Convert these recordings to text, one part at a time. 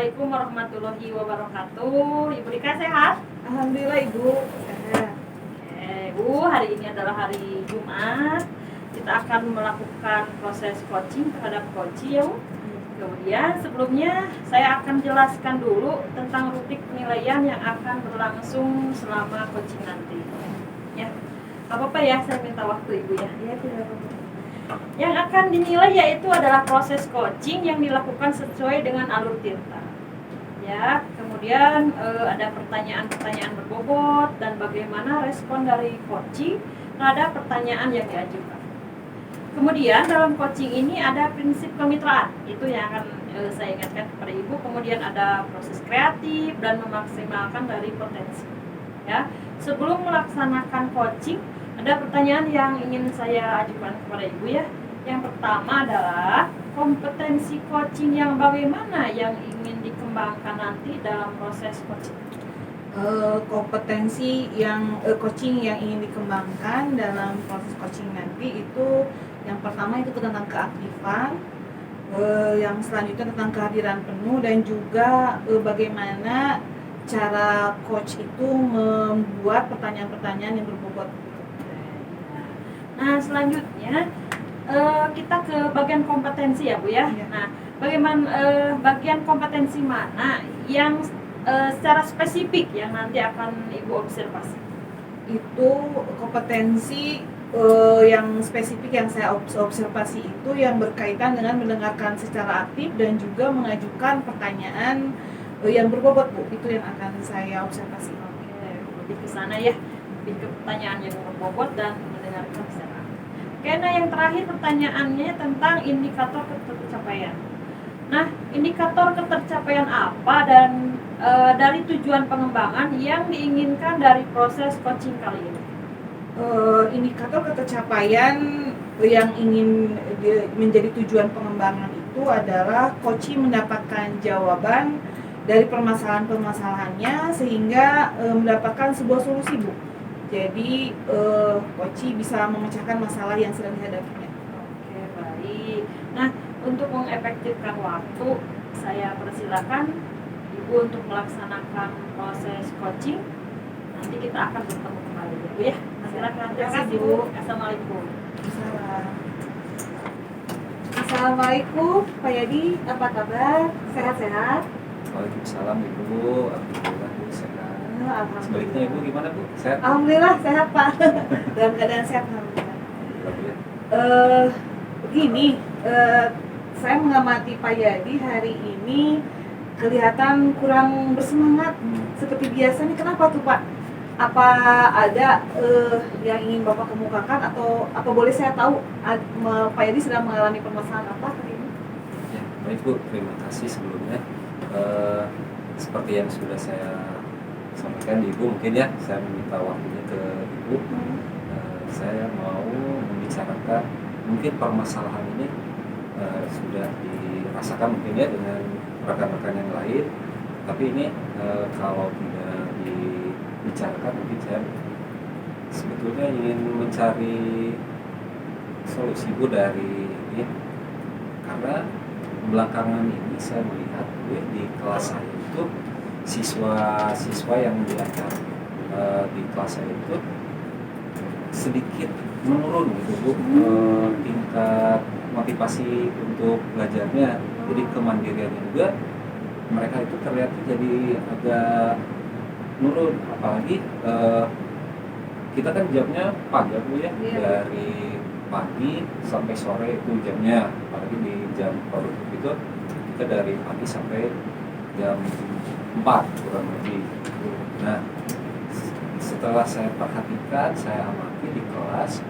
Assalamualaikum warahmatullahi wabarakatuh. Ibu Rika sehat? Alhamdulillah Ibu sehat. Ibu, hari ini adalah hari Jumat. Kita akan melakukan proses coaching terhadap coaching ya Bu. Kemudian sebelumnya saya akan jelaskan dulu tentang rutik penilaian yang akan berlangsung selama coaching nanti. Ya, apa-apa ya, saya minta waktu Ibu ya. Ya tidak apa-apa. Yang akan dinilai yaitu adalah proses coaching yang dilakukan sesuai dengan alur tirta. Ya, kemudian ada pertanyaan-pertanyaan berbobot dan bagaimana respon dari coaching terhadap pertanyaan yang diajukan. Kemudian dalam coaching ini ada prinsip kemitraan, itu yang akan saya ingatkan kepada Ibu. Kemudian ada proses kreatif dan memaksimalkan dari potensi. Ya, sebelum melaksanakan coaching, ada pertanyaan yang ingin saya ajukan kepada Ibu ya. Yang pertama adalah kompetensi coaching yang bagaimana yang ingin dikembangkan nanti dalam proses coaching. Kompetensi yang coaching yang ingin dikembangkan dalam proses coaching nanti itu yang pertama itu tentang keaktifan, yang selanjutnya tentang kehadiran penuh dan juga bagaimana cara coach itu membuat pertanyaan-pertanyaan yang berbobot. Nah, selanjutnya kita ke bagian kompetensi ya Bu ya. Iya. Nah, bagaimana bagian kompetensi mana yang secara spesifik yang nanti akan Ibu observasi? Itu kompetensi yang spesifik yang saya observasi itu yang berkaitan dengan mendengarkan secara aktif dan juga mengajukan pertanyaan yang berbobot Bu. Itu yang akan saya observasi. Oke, lebih ke sana ya, lebih ke pertanyaan yang berbobot dan mendengarkan secara aktif. Oke, nah yang terakhir pertanyaannya tentang indikator ketercapaian. Nah, indikator ketercapaian apa dan dari tujuan pengembangan yang diinginkan dari proses coaching kali ini? Indikator ketercapaian yang ingin menjadi tujuan pengembangan itu adalah coaching mendapatkan jawaban dari permasalahan-permasalahannya sehingga mendapatkan sebuah solusi Bu. Jadi coaching bisa memecahkan masalah yang sedang dihadapinya. Oke, baik. Nah, untuk mengefektifkan waktu, saya persilakan Ibu untuk melaksanakan proses coaching. Nanti kita akan bertemu kembali ya Bu ya. Silakan. Terima kasih Bu. Assalamualaikum. Assalamualaikum Pak Yadi, apa kabar? Sehat-sehat? Waalaikumsalam Ibu, alhamdulillah Bu sehat. Sebaliknya Ibu gimana Bu? Sehat? Alhamdulillah sehat Pak. Dalam keadaan sehat alhamdulillah. Begini, saya mengamati Pak Yadi hari ini kelihatan kurang bersemangat seperti biasanya. Kenapa tuh Pak? Apa ada yang ingin Bapak kemukakan atau apa boleh saya tahu Pak Yadi sedang mengalami permasalahan apa hari ini? Ya, baik Bu, terima kasih sebelumnya. Seperti yang sudah saya sampaikan di Ibu, mungkin ya saya meminta waktunya ke Ibu. Saya mau membicarakan mungkin permasalahan ini sudah dirasakan mungkin ya dengan rekan-rekan yang lain, tapi ini kalau tidak dibicarakan mungkin saya sebetulnya ingin mencari solusi Bu dari ini, karena belakangan ini saya melihat di kelas saya itu siswa-siswa yang diajar di kelas saya itu sedikit menurun gitu Bu, tingkat motivasi untuk belajarnya, jadi kemandiriannya juga mereka itu terlihat jadi agak menurun, apalagi kita kan jamnya pagi Bu ya, dari pagi sampai sore itu jamnya, apalagi di jam produktif itu kita dari pagi sampai jam 4 kurang lebih. Nah, setelah saya perhatikan, saya amati di kelas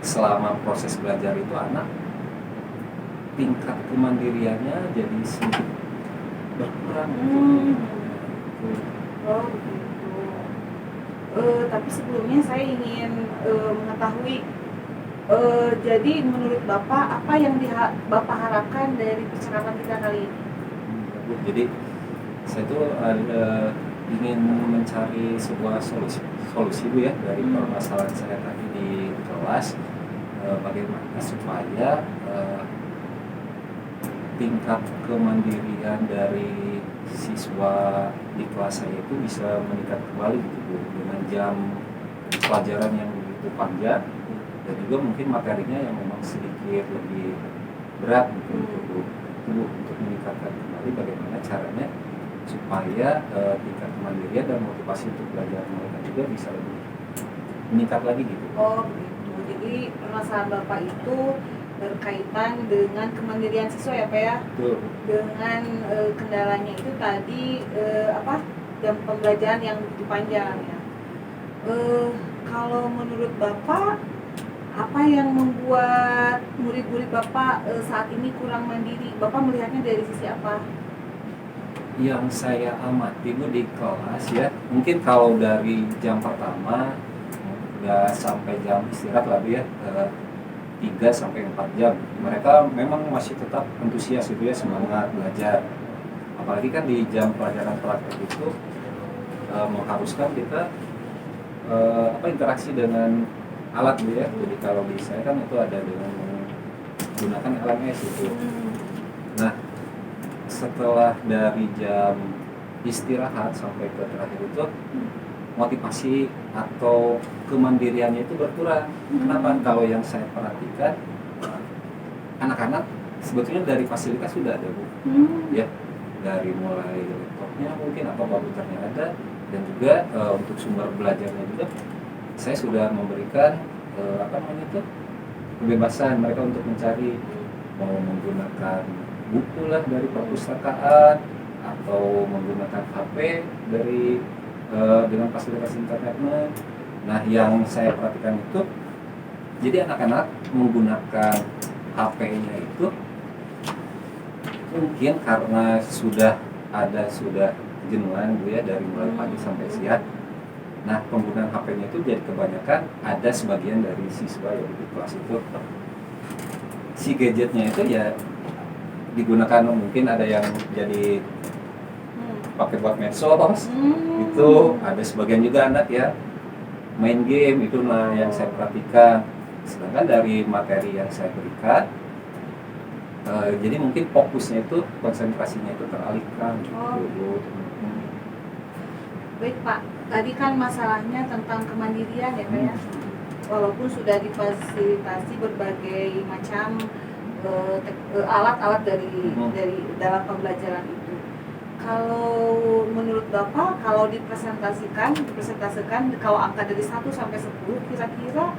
selama proses belajar itu anak tingkat kemandiriannya jadi sedikit berkurang. Oh begitu. Tapi sebelumnya saya ingin mengetahui, jadi menurut Bapak apa yang Bapak harapkan dari percakapan kita kali ini? Jadi saya tuh ingin mencari sebuah solusi Bu ya dari permasalahan saya tadi di kelas, bagaimana supaya tingkat kemandirian dari siswa di kelas saya itu bisa meningkat kembali gitu Bu, dengan jam pelajaran yang begitu panjang dan juga mungkin materinya yang memang sedikit lebih berat gitu Bu. Itu Bu, untuk meningkatkan kembali bagaimana caranya supaya tingkat kemandirian dan motivasi untuk belajar mereka juga bisa lebih meningkat lagi gitu. Oh begitu. Jadi permasalahan Bapak itu berkaitan dengan kemandirian siswa ya Pak ya? Betul. Dengan kendalanya itu tadi jam pembelajaran yang begitu panjang ya. Kalau menurut Bapak, apa yang membuat murid-murid Bapak saat ini kurang mandiri? Bapak melihatnya dari sisi apa? Yang saya amati Bu di kelas ya, mungkin kalau dari jam pertama udah sampai jam istirahat lah Bu ya, 3 sampai 4 jam mereka memang masih tetap antusias gitu ya, semangat belajar. Apalagi kan di jam pelajaran praktek itu mengharuskan kita interaksi dengan alat Bu ya. Jadi kalau di saya kan itu ada dengan menggunakan LMS itu. Nah, setelah dari jam istirahat sampai ke terakhir itu motivasi atau kemandiriannya itu berkurang. Kenapa? Kalau yang saya perhatikan anak-anak sebetulnya dari fasilitas sudah ada Bu, ya, dari mulai laptopnya mungkin atau komputernya ada, dan juga untuk sumber belajarnya juga saya sudah memberikan kebebasan mereka untuk mencari, mau menggunakan buku lah dari perpustakaan atau menggunakan HP dari dengan fasilitas internetnya. Nah, yang saya perhatikan itu jadi anak-anak menggunakan HP-nya itu mungkin karena sudah jenuhan Bu ya, dari mulai pagi sampai siang. Nah, penggunaan HP-nya itu jadi kebanyakan ada sebagian dari siswa yang di kelas itu si gadgetnya itu ya digunakan, mungkin ada yang jadi pakai buat medsos, itu ada sebagian juga anak ya main game itu. Nah, yang saya perhatikan, sedangkan dari materi yang saya berikan jadi mungkin fokusnya itu, konsentrasinya itu teralihkan gitu. Baik Pak, tadi kan masalahnya tentang kemandirian ya Pak ya. Walaupun sudah difasilitasi berbagai macam alat-alat dari dalam pembelajaran itu. Kalau menurut Bapak, kalau dipresentasikan kalau angka dari 1 sampai 10, kira-kira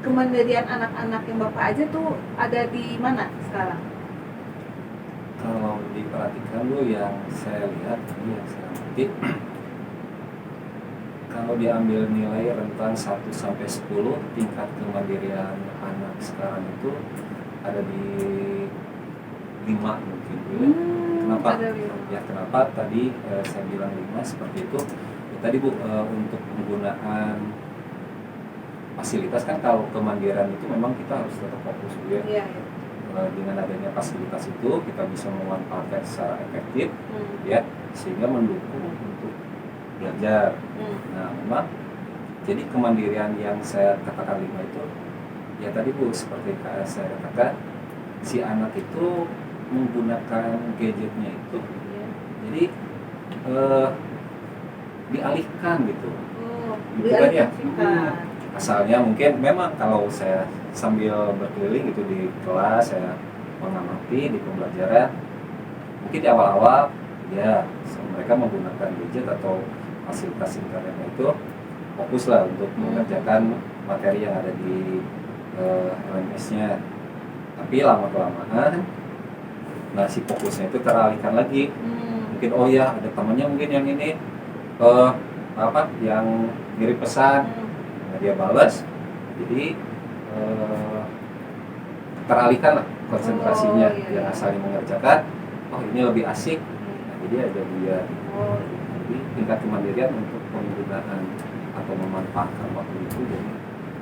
kemandirian anak-anak yang Bapak aja tuh ada di mana sekarang? Kalau diperhatikan Bu, yang saya lihat, yang saya amati, kalau diambil nilai rentan 1 sampai 10, tingkat kemandirian anak sekarang itu ada di 5 mungkin Bu ya. Kenapa? Ya, kenapa tadi saya bilang 5 seperti itu? Ya, tadi Bu, untuk penggunaan fasilitas kan, kalau kemandirian itu memang kita harus tetap fokus Bu ya. Iya. Dengan adanya fasilitas itu kita bisa memanfaatkan secara efektif ya, sehingga mendukung untuk belajar. Nah, memang jadi kemandirian yang saya katakan 5 itu ya tadi Bu, seperti saya katakan, si anak itu menggunakan gadgetnya itu jadi dialihkan gitu. Gitu kan ya. Asalnya mungkin memang kalau saya sambil berkeliling gitu di kelas, saya mengamati di pembelajaran, mungkin di awal-awal ya mereka menggunakan gadget atau fasilitas internetnya itu fokus lah untuk mengerjakan materi yang ada di LMS-nya. Tapi lama-kelamaan nah si fokusnya itu teralihkan lagi. Mungkin oh ya ada temannya mungkin yang ini yang ngirim pesan, nah, dia balas, jadi teralihkan lah konsentrasinya. Yang asalnya mengerjakan, oh ini lebih asik, nah, jadi ada dia. Jadi tingkat kemandirian untuk penggunaan atau memanfaatkan waktu itu, jadi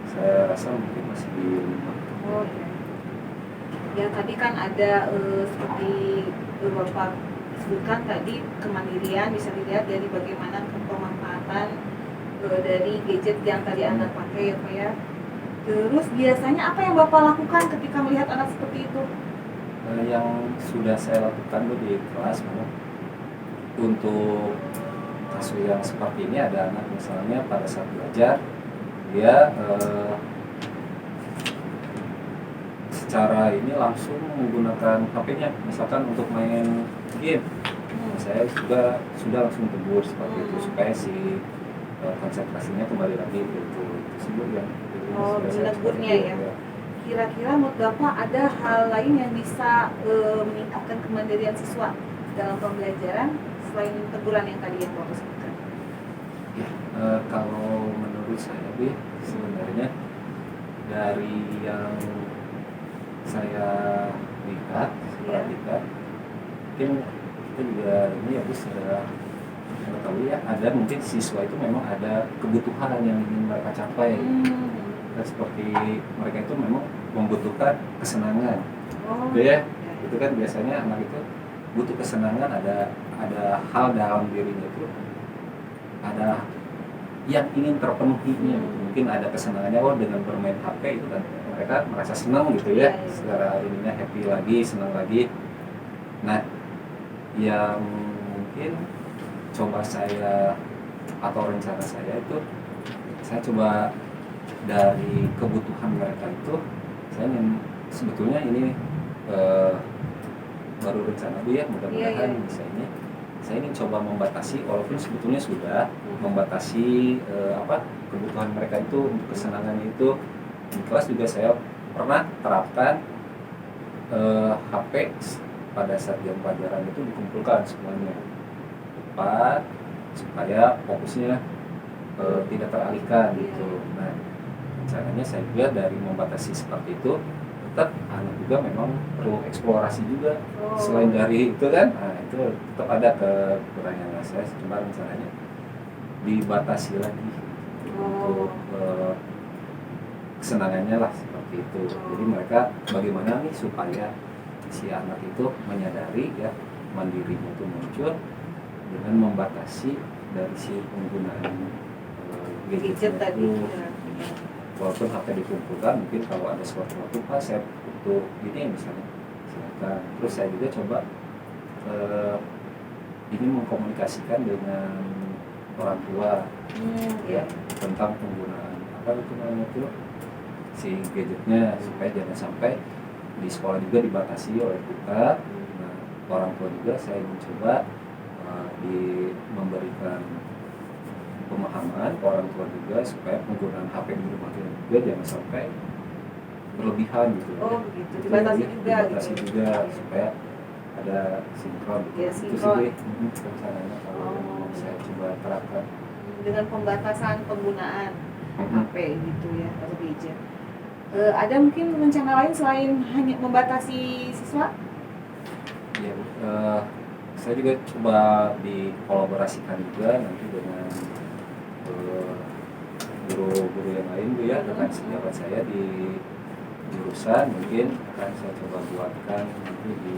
saya rasa mungkin masih di 5. Ya tadi kan ada seperti Bapak sebutkan tadi, kemandirian bisa dilihat dari bagaimana pemanfaatan dari gadget yang tadi anak pakai ya Pak ya. Terus biasanya apa yang Bapak lakukan ketika melihat anak seperti itu? Yang sudah saya lakukan di kelas memang untuk kasus yang seperti ini ada anak misalnya pada saat belajar dia secara ini langsung menggunakan HP-nya misalkan untuk main game. Saya juga sudah langsung tegur seperti itu supaya si konsentrasinya kembali lagi gitu. Tersebut yang menegurnya ya. Kira-kira menurut Bapak ada hal lain yang bisa meningkatkan kemandirian siswa dalam pembelajaran selain teguran yang tadi yang Bapak sebutkan? Ya, kalau menurut saya Bi, sebenarnya dari yang saya lihat, mungkin kita juga ini ya Bu sudah mengetahui ya, ada mungkin siswa itu memang ada kebutuhan yang ingin mereka capai. Dan seperti mereka itu memang membutuhkan kesenangan. Gitu ya. Itu kan biasanya anak itu butuh kesenangan, ada hal dalam dirinya itu ada yang ingin terpenuhinya. Mungkin ada kesenangannya dengan bermain HP itu kan mereka merasa senang gitu ya, secara ininya happy lagi, senang lagi. Nah, yang mungkin coba saya atau rencana saya itu saya coba dari kebutuhan mereka itu saya ingin sebetulnya ini baru rencana Bu ya, mudah-mudahan bisa ini saya ingin coba membatasi walaupun sebetulnya sudah membatasi kebutuhan mereka itu untuk kesenangannya itu. Di kelas juga saya pernah terapkan HP pada saat jam pelajaran itu dikumpulkan semuanya tepat supaya fokusnya tidak teralihkan gitu. Nah, caranya saya juga dari membatasi seperti itu tetap anak juga memang perlu eksplorasi juga selain dari itu kan. Nah, itu tetap ada kekurangan saya cuma rencananya dibatasi lagi untuk kesenangannya lah seperti itu. Jadi mereka bagaimana nih supaya si anak itu menyadari ya mandirinya itu muncul dengan membatasi dari si penggunaan gadget tadi. Walaupun HP dikumpulkan, mungkin kalau ada suatu waktu Pak saya untuk ini misalnya silakan. Terus saya juga coba ini mengkomunikasikan dengan orang tua ya tentang penggunaan apa itu namanya itu si gadgetnya supaya jangan sampai di sekolah juga dibatasi oleh kita. Nah, orang tua juga saya ingin coba memberikan pemahaman orang tua juga supaya penggunaan HP di rumah kita juga jangan sampai berlebihan gitu. Begitu. Dibatasi juga. Dibatasi gitu. juga supaya ada sinkron. Gitu. Ya, sinkron. Itu sih rencananya kalau saya coba terapkan. Dengan pembatasan penggunaan HP gitu ya atau gadget. Ada mungkin rencana lain selain hanya membatasi siswa? Ya, saya juga coba dikolaborasikan juga nanti dengan guru-guru yang lain Bu ya, dengan sejawat saya di jurusan mungkin akan saya coba buatkan nanti di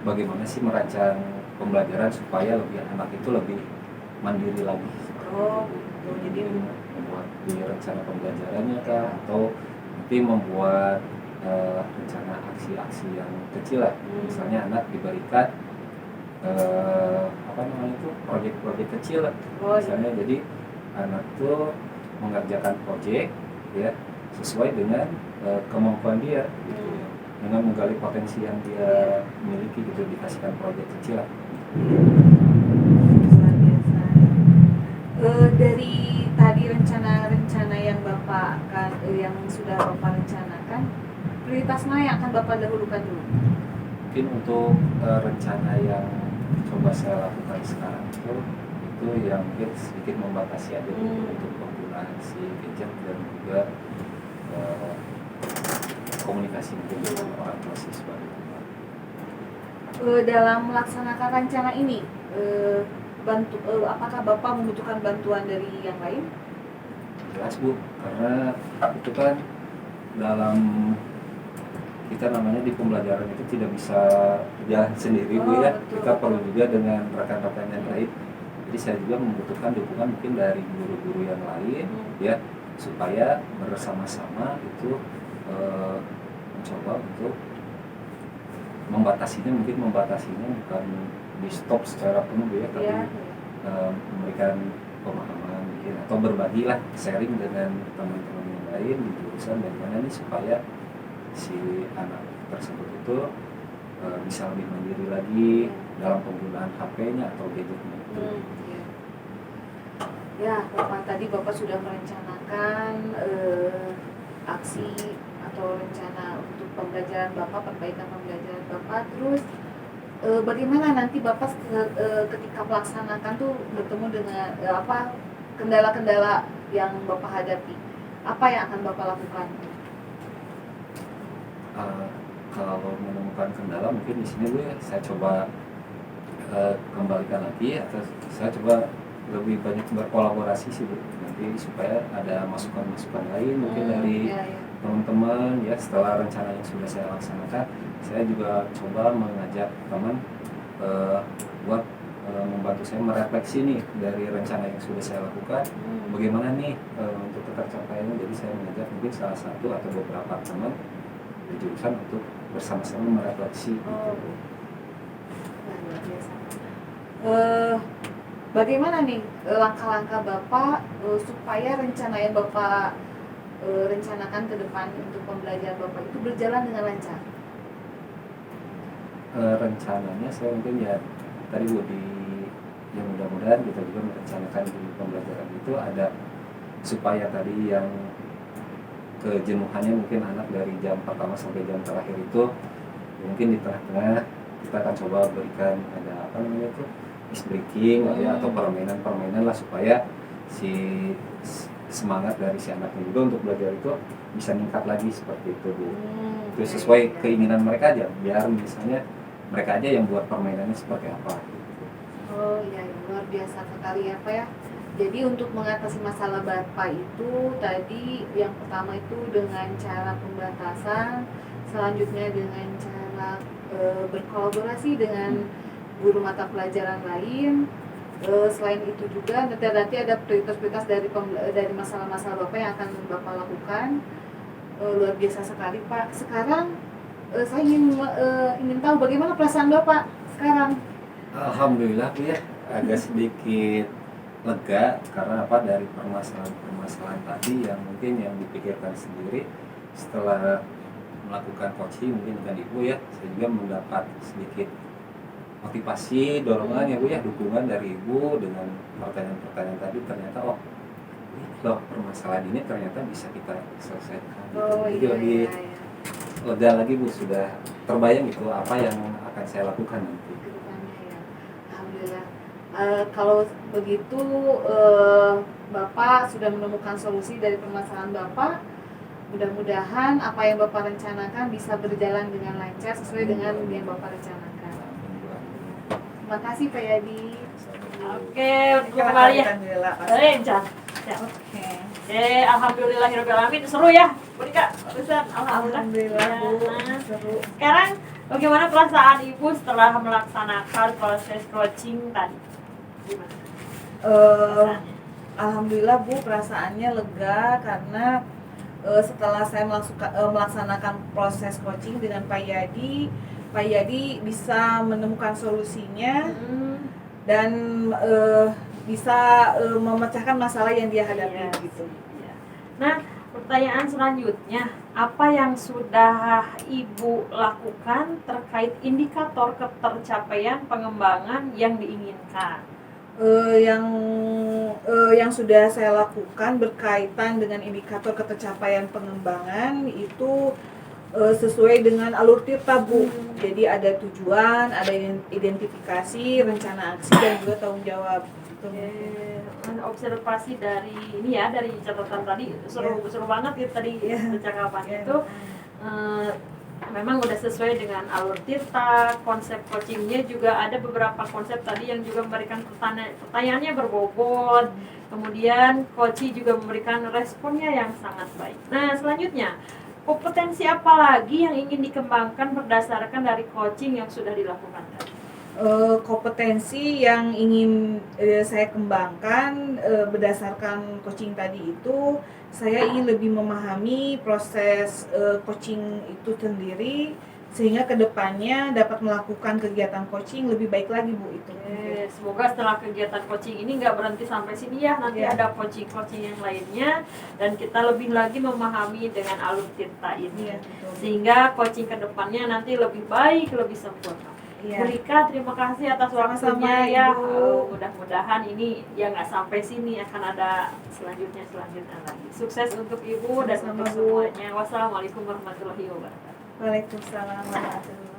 bagaimana sih merancang pembelajaran supaya lebih anak itu lebih mandiri lagi. Jadi membuat di rencana pembelajarannya kah atau nanti membuat rencana aksi-aksi yang kecil lah. Misalnya anak diberikan proyek-proyek kecil lah. Misalnya jadi anak tuh mengerjakan proyek ya sesuai dengan kemampuan dia gitu ya. Dengan menggali potensi yang dia miliki gitu, dikasihkan proyek kecil lah. Dari tadi rencana-rencana yang Bapak yang sudah Bapak rencanakan, prioritas mana yang akan Bapak dahulukan dulu? Mungkin untuk rencana yang coba saya lakukan sekarang itu yang mungkin sedikit membatasi aja untuk penggunaan si gadget dan juga komunikasi dengan orang tua siswa. Dalam melaksanakan rencana ini, apakah Bapak membutuhkan bantuan dari yang lain? Jelas Bu, karena itu kan dalam kita namanya di pembelajaran itu tidak bisa jalan sendiri Bu ya. Betul. Kita perlu juga dengan rekan-rekan yang lain. Jadi saya juga membutuhkan dukungan mungkin dari guru-guru yang lain ya, supaya bersama-sama itu mencoba untuk membatasinya bukan di stop secara penuh ya, tapi Iya. memberikan pemahaman mungkin atau berbagilah sharing dengan teman-teman yang lain di jurusan bagaimana nih supaya si anak tersebut itu bisa lebih mandiri lagi dalam penggunaan HP-nya atau gadgetnya itu. Iya. Ya, Bapak tadi Bapak sudah merencanakan aksi atau rencana untuk pembelajaran Bapak, perbaikan pembelajaran Bapak. Terus bagaimana nanti Bapak ketika melaksanakan tuh bertemu dengan kendala-kendala yang Bapak hadapi? Apa yang akan Bapak lakukan? Kalau menemukan kendala mungkin di sini Bu ya, saya coba kembalikan lagi atau saya coba lebih banyak berkolaborasi sih Bu, nanti supaya ada masukan-masukan lain mungkin dari Iya, iya. teman-teman ya. Setelah rencana yang sudah saya laksanakan, saya juga coba mengajak teman buat membantu saya merefleksi nih dari rencana yang sudah saya lakukan, bagaimana nih untuk tercapainya. Jadi saya mengajak mungkin salah satu atau beberapa teman di jurusan untuk bersama-sama merefleksi gitu. Wah, luar biasa. Bagaimana nih langkah-langkah Bapak supaya rencana yang Bapak rencanakan ke depan untuk pembelajaran Bapak itu berjalan dengan lancar? Rencananya saya mungkin ya tadi Bu, yang mudah-mudahan kita juga merencanakan di pembelajaran itu ada supaya tadi yang kejenuhannya mungkin anak dari jam pertama sampai jam terakhir itu mungkin di tengah-tengah kita akan coba berikan ada apa namanya itu ice breaking ya, atau permainan-permainan lah supaya si semangat dari si anaknya juga untuk belajar itu bisa meningkat lagi seperti itu Bu. Itu sesuai keinginan mereka aja, biar misalnya mereka aja yang buat permainannya seperti apa gitu. Oh iya, luar biasa sekali ya Pak ya. Jadi untuk mengatasi masalah Bapak itu tadi yang pertama itu dengan cara pembatasan, selanjutnya dengan cara berkolaborasi dengan guru mata pelajaran lain. Selain itu juga nanti ada prioritas-prioritas dari masalah-masalah Bapak yang akan Bapak lakukan. Luar biasa sekali Pak. Sekarang saya ingin tahu bagaimana perasaan Bapak sekarang. Alhamdulillah Bu ya, agak sedikit lega karena apa, dari permasalahan tadi yang mungkin yang dipikirkan sendiri setelah melakukan coaching mungkin dengan Ibu ya, saya juga mendapat sedikit motivasi, dorongan ya Bu ya, dukungan dari Ibu dengan pertanyaan-pertanyaan tadi. Ternyata loh permasalahan ini ternyata bisa kita selesaikan. Jadi lebih lega lagi Bu, sudah terbayang gitu apa yang akan saya lakukan nanti. Alhamdulillah. Kalau begitu Bapak sudah menemukan solusi dari permasalahan Bapak. Mudah-mudahan apa yang Bapak rencanakan bisa berjalan dengan lancar sesuai dengan yang Bapak rencanakan. Terima kasih Pak Yadi. Oke, kembali ya. Alhamdulillah. Oke. Alhamdulillahirobbilalamin. Seru ya, Bu Dika? Barusan Alhamdulillah Bu, Nah, seru. sekarang bagaimana perasaan Ibu setelah melaksanakan proses coaching tadi? Gimana? Perasaannya? Alhamdulillah Bu, perasaannya lega karena setelah saya melaksanakan proses coaching dengan Pak Yadi bisa menemukan solusinya dan bisa memecahkan masalah yang dia hadapi gitu. Iya. Nah, pertanyaan selanjutnya, apa yang sudah Ibu lakukan terkait indikator ketercapaian pengembangan yang diinginkan? Yang sudah saya lakukan berkaitan dengan indikator ketercapaian pengembangan itu sesuai dengan alur tirta Bu. Jadi ada tujuan, ada identifikasi, rencana aksi, dan juga tanggung jawab. Observasi dari ini ya, dari catatan tadi seru banget gitu tadi percakapan itu. Memang udah sesuai dengan alur tirta, konsep coachingnya juga ada beberapa konsep tadi yang juga memberikan pertanyaannya berbobot, kemudian coach juga memberikan responnya yang sangat baik. Nah, selanjutnya kompetensi apa lagi yang ingin dikembangkan berdasarkan dari coaching yang sudah dilakukan tadi? Kompetensi yang ingin saya kembangkan berdasarkan coaching tadi itu, saya ingin lebih memahami proses coaching itu sendiri sehingga kedepannya dapat melakukan kegiatan coaching lebih baik lagi Bu itu. Semoga setelah kegiatan coaching ini nggak berhenti sampai sini ya, nanti Iya. ada coaching-coaching yang lainnya dan kita lebih lagi memahami dengan alur tirta ini, Iya, betul. sehingga coaching kedepannya nanti lebih baik, lebih sempurna. Iya. Bu Rika, terima kasih atas Sama-sama, waktunya ya. Ibu. Mudah-mudahan ini ya nggak sampai sini, akan ada selanjutnya lagi. Sukses untuk Ibu dan Sama-sama, untuk Bu. semuanya. Wassalamualaikum warahmatullahi wabarakatuh. Waalaikumsalam warahmatullahi wabarakatuh.